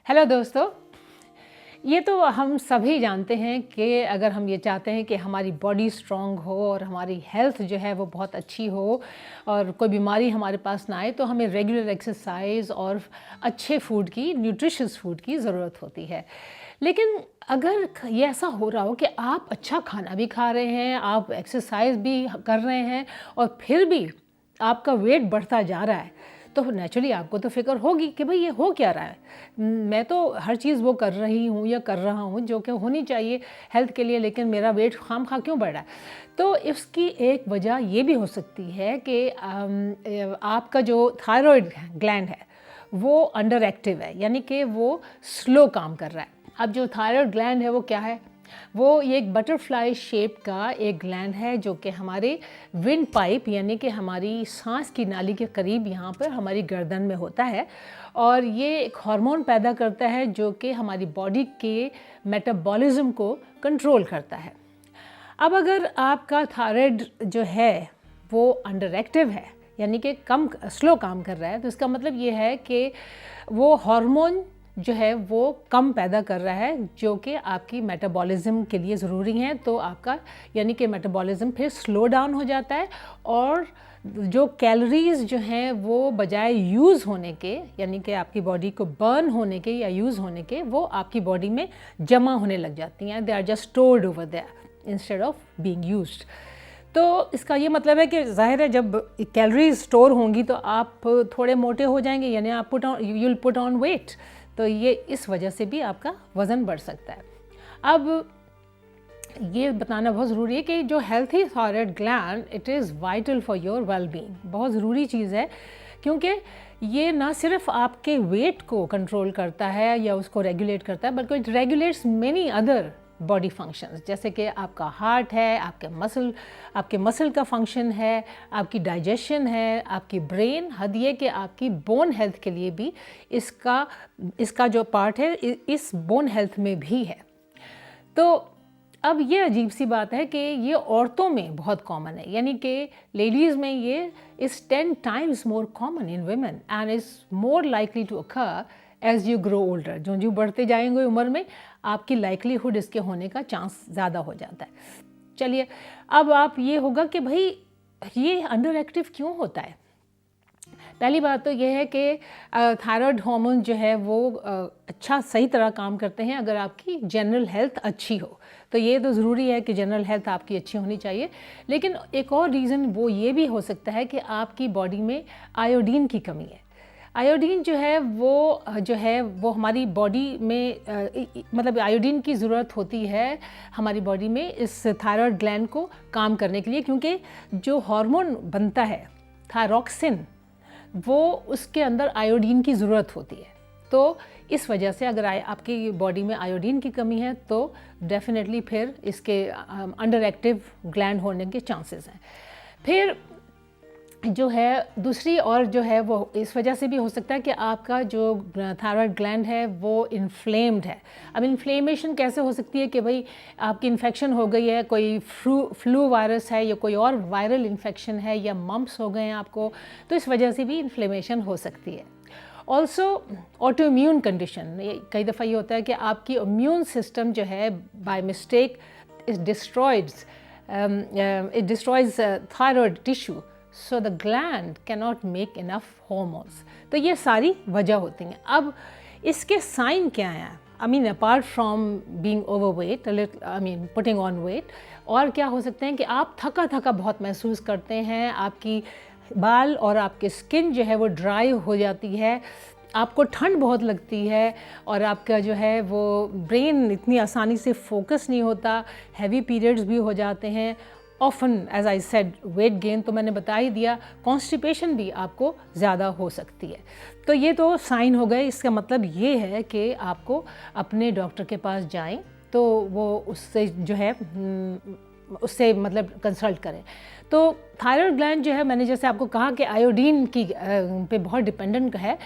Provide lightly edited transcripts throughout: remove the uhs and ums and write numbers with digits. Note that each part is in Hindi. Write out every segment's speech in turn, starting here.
हेलो दोस्तों, ये तो हम सभी जानते हैं कि अगर हम ये चाहते हैं कि हमारी बॉडी स्ट्रांग हो और हमारी हेल्थ जो है वो बहुत अच्छी हो और कोई बीमारी हमारे पास ना आए, तो हमें रेगुलर एक्सरसाइज और अच्छे फूड की, न्यूट्रिशियस फूड की ज़रूरत होती है। लेकिन अगर ये ऐसा हो रहा हो कि आप अच्छा खाना भी खा रहे हैं, आप एक्सरसाइज भी कर रहे हैं और फिर भी आपका वेट बढ़ता जा रहा है, तो नेचुरली आपको तो फिक्र होगी कि भाई ये हो क्या रहा है। मैं तो हर चीज़ वो कर रही हूँ या कर रहा हूँ जो कि होनी चाहिए हेल्थ के लिए, लेकिन मेरा वेट खामखा क्यों बढ़ रहा है। तो इसकी एक वजह ये भी हो सकती है कि आपका जो थायराइड ग्लैंड है वो अंडर एक्टिव है, यानी कि वो स्लो काम कर रहा है। अब जो थायराइड ग्लैंड है वो क्या है, वो ये एक बटरफ्लाई शेप का एक ग्लैंड है जो कि हमारे विंड पाइप यानी कि हमारी सांस की नाली के करीब यहाँ पर हमारी गर्दन में होता है, और ये एक हार्मोन पैदा करता है जो कि हमारी बॉडी के मेटाबॉलिज्म को कंट्रोल करता है। अब अगर आपका थायराइड जो है वो अंडर एक्टिव है, यानी कि कम स्लो काम कर रहा है, तो इसका मतलब ये है कि वो हार्मोन जो है वो कम पैदा कर रहा है जो कि आपकी मेटाबॉलिज्म के लिए ज़रूरी है। तो आपका यानी कि मेटाबॉलिज्म फिर स्लो डाउन हो जाता है और जो कैलोरीज़ जो हैं वो बजाय यूज़ होने के, यानी कि आपकी बॉडी को बर्न होने के या यूज़ होने के, वो आपकी बॉडी में जमा होने लग जाती हैं। They are just stored over there instead of being used. तो इसका ये मतलब है कि ज़ाहिर है जब कैलोरीज स्टोर होंगी तो आप थोड़े मोटे हो जाएंगे, यानी आप you will put on weight. तो ये इस वजह से भी आपका वज़न बढ़ सकता है। अब ये बताना बहुत ज़रूरी है कि जो healthy thyroid gland, it is vital for your well being, बहुत ज़रूरी चीज़ है, क्योंकि ये ना सिर्फ आपके वेट को कंट्रोल करता है या उसको रेगुलेट करता है, बल्कि it regulates many other body functions, जैसे कि आपका हार्ट है, आपके मसल का फंक्शन है, आपकी डाइजेशन है, आपकी ब्रेन, हद ये कि आपकी बोन हेल्थ के लिए भी इसका जो पार्ट है इस बोन हेल्थ में भी है। तो अब ये अजीब सी बात है कि ये औरतों में बहुत कॉमन है, यानी कि लेडीज़ में ये is 10 times more common in women and is more likely to occur as you grow older. जो बढ़ते जाएंगे उम्र में आपकी लाइकलीहुड इसके होने का चांस ज़्यादा हो जाता है। चलिए, अब आप ये होगा कि भाई ये अंडर एक्टिव क्यों होता है। पहली बात तो ये है कि थायराइड हार्मोन जो है वो अच्छा सही तरह काम करते हैं अगर आपकी जनरल हेल्थ अच्छी हो। तो ये तो ज़रूरी है कि जनरल हेल्थ आपकी अच्छी होनी चाहिए, लेकिन एक और रीज़न वो ये भी हो सकता है कि आपकी बॉडी में आयोडीन की कमी है। आयोडीन जो है वो हमारी बॉडी में मतलब आयोडीन की ज़रूरत होती है हमारी बॉडी में इस थायराइड ग्लैंड को काम करने के लिए, क्योंकि जो हार्मोन बनता है थायरॉक्सिन, वो उसके अंदर आयोडीन की ज़रूरत होती है। तो इस वजह से अगर आपकी बॉडी में आयोडीन की कमी है तो डेफिनेटली फिर इसके अंडर एक्टिव ग्लैंड होने के चांसेस हैं। फिर जो है दूसरी और जो है वो इस वजह से भी हो सकता है कि आपका जो थायराइड ग्लैंड है वो इन्फ्लेम्ड है। अब इन्फ्लेमेशन कैसे हो सकती है कि भाई आपकी इन्फेक्शन हो गई है, कोई फ्लू वायरस है या कोई और वायरल इन्फेक्शन है या मम्प्स हो गए हैं आपको, तो इस वजह से भी इन्फ्लेमेशन हो सकती है। ऑल्सो ऑटो इम्यून कंडीशन, कई दफ़ा ये होता है कि आपकी इम्यून सिस्टम जो है by mistake it destroys thyroid tissue, so the gland cannot make enough hormones. तो ये सारी वजह होती हैं। अब इसके साइन क्या हैं, I mean apart from being overweight, I mean putting on weight, और क्या हो सकते हैं कि आप थका थका बहुत महसूस करते हैं, आपकी बाल और आपकी स्किन जो है वो ड्राई हो जाती है, आपको ठंड बहुत लगती है, और आपका जो है वो ब्रेन इतनी आसानी से फोकस नहीं होता, हैवी पीरियड्स भी हो जाते हैं, often as I said weight gain तो मैंने बता ही दिया, कॉन्स्टिपेशन भी आपको ज़्यादा हो सकती है। तो ये तो साइन हो गए। इसका मतलब ये है कि आपको अपने डॉक्टर के पास जाएं तो वो उससे जो है उससे मतलब कंसल्ट करें। तो थायराइड ग्लैंड जो है, मैंने जैसे आपको कहा कि आयोडीन की पे बहुत डिपेंडेंट है,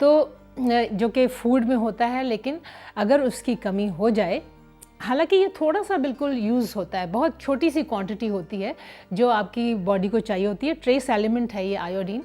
तो जो कि फूड में होता है, लेकिन अगर उसकी कमी हो जाए, हालांकि ये थोड़ा सा बिल्कुल यूज़ होता है, बहुत छोटी सी क्वांटिटी होती है जो आपकी बॉडी को चाहिए होती है, ट्रेस एलिमेंट है ये आयोडीन,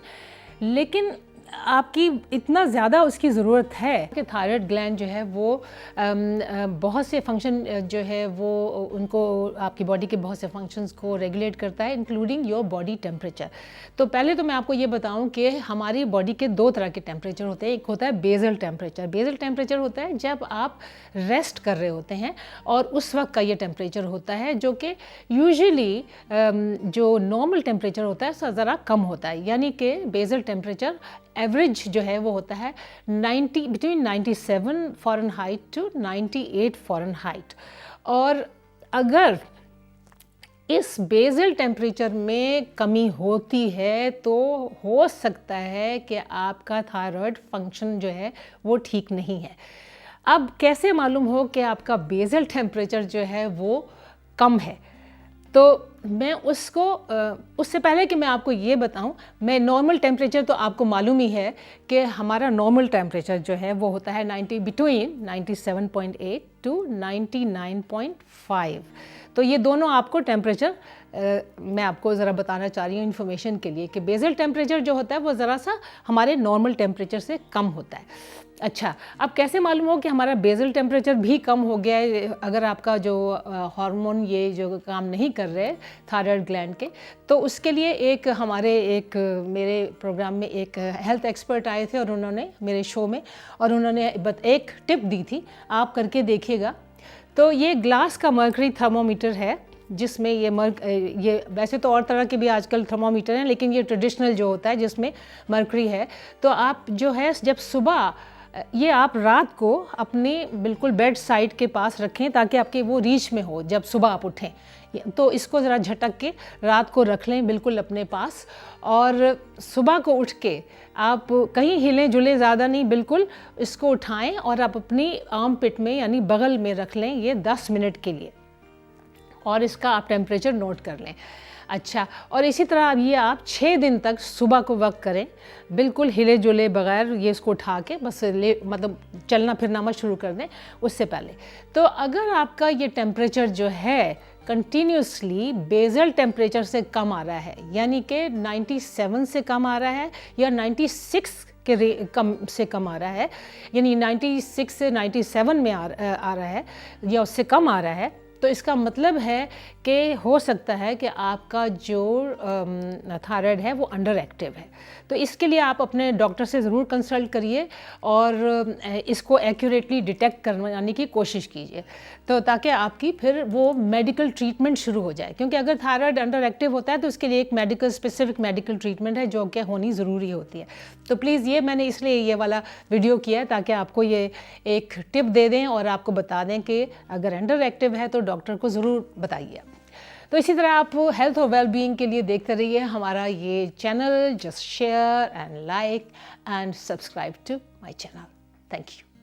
लेकिन आपकी इतना ज़्यादा उसकी ज़रूरत है कि थायराइड ग्लैंड जो है वो बहुत से फंक्शन जो है वो उनको आपकी बॉडी के बहुत से फंक्शंस को रेगुलेट करता है, इंक्लूडिंग योर बॉडी टेम्परेचर। तो पहले तो मैं आपको ये बताऊं कि हमारी बॉडी के दो तरह के टेम्परेचर होते हैं। एक होता है बेसल टेम्परेचर। बेसल टेम्परेचर होता है जब आप रेस्ट कर रहे होते हैं और उस वक्त का ये टेम्परेचर होता है, जो कि यूजुअली जो नॉर्मल टेम्परेचर होता है उससे ज़रा कम होता है। यानी कि बेसल टेम्परेचर एवरेज जो है वो होता है 90 बिटवीन 97 फ़ारेनहाइट टू 98 फ़ारेनहाइट। और अगर इस बेसल टेम्परेचर में कमी होती है तो हो सकता है कि आपका थायराइड फंक्शन जो है वो ठीक नहीं है। अब कैसे मालूम हो कि आपका बेसल टेम्परेचर जो है वो कम है? तो मैं उससे पहले कि मैं आपको ये बताऊं, मैं नॉर्मल टेम्परेचर तो आपको मालूम ही है कि हमारा नॉर्मल टेम्परेचर जो है वो होता है 90 बिटवीन 97.8 टू 99.5। तो ये दोनों आपको टेम्परेचर मैं आपको ज़रा बताना चाह रही हूँ इन्फॉर्मेशन के लिए कि बेसल टेम्परेचर जो होता है वो ज़रा सा हमारे नॉर्मल टेम्परेचर से कम होता है। अच्छा, अब कैसे मालूम हो कि हमारा बेसल टेम्परेचर भी कम हो गया है? अगर आपका जो हार्मोन ये जो काम नहीं कर रहे थायराइड ग्लैंड के, तो उसके लिए मेरे प्रोग्राम में एक हेल्थ एक्सपर्ट आए थे और उन्होंने मेरे शो में और उन्होंने एक टिप दी थी, आप करके देखिएगा। तो ये ग्लास का मर्करी थर्मोमीटर है जिसमें ये वैसे तो और तरह के भी आजकल थर्मोमीटर हैं, लेकिन ये ट्रेडिशनल जो होता है जिसमें मर्करी है। तो आप जो है जब सुबह ये आप रात को अपने बिल्कुल बेड साइड के पास रखें ताकि आपके वो रीच में हो जब सुबह आप उठें। तो इसको ज़रा झटक के रात को रख लें बिल्कुल अपने पास, और सुबह को उठ के आप कहीं हिले जुले ज़्यादा नहीं, बिल्कुल इसको उठाएं और आप अपनी आर्म पिट में यानी बगल में रख लें ये 10 मिनट के लिए, और इसका आप टेम्परेचर नोट कर लें। अच्छा, और इसी तरह अब ये आप 6 दिन तक सुबह को वर्क करें बिल्कुल हिले जुले बगैर, ये इसको उठा के बस मतलब चलना फिरना मत शुरू कर दें उससे पहले। तो अगर आपका ये टेम्परेचर जो है कंटिन्यूसली बेसल टेम्परेचर से कम आ रहा है, यानी कि 97 से कम आ रहा है या 96 से कम आ रहा है, यानी 96 से 97 में आ रहा है या उससे कम आ रहा है, तो इसका मतलब है कि हो सकता है कि आपका जो थायराइड है वो अंडर एक्टिव है। तो इसके लिए आप अपने डॉक्टर से ज़रूर कंसल्ट करिए और इसको एक्यूरेटली डिटेक्ट करने की कोशिश कीजिए, तो ताकि आपकी फिर वो मेडिकल ट्रीटमेंट शुरू हो जाए। क्योंकि अगर थायराइड अंडर एक्टिव होता है तो उसके लिए एक स्पेसिफिक मेडिकल ट्रीटमेंट है जो कि होनी ज़रूरी होती है। तो प्लीज़ ये मैंने इसलिए ये वाला वीडियो किया है ताकि आपको ये एक टिप दे दें और आपको बता दें कि अगर अंडर एक्टिव है तो डॉक्टर को ज़रूर बताइए। तो इसी तरह आप हेल्थ और वेलबीइंग के लिए देखते रहिए हमारा ये channel. Just share and like and subscribe to my channel. Thank you.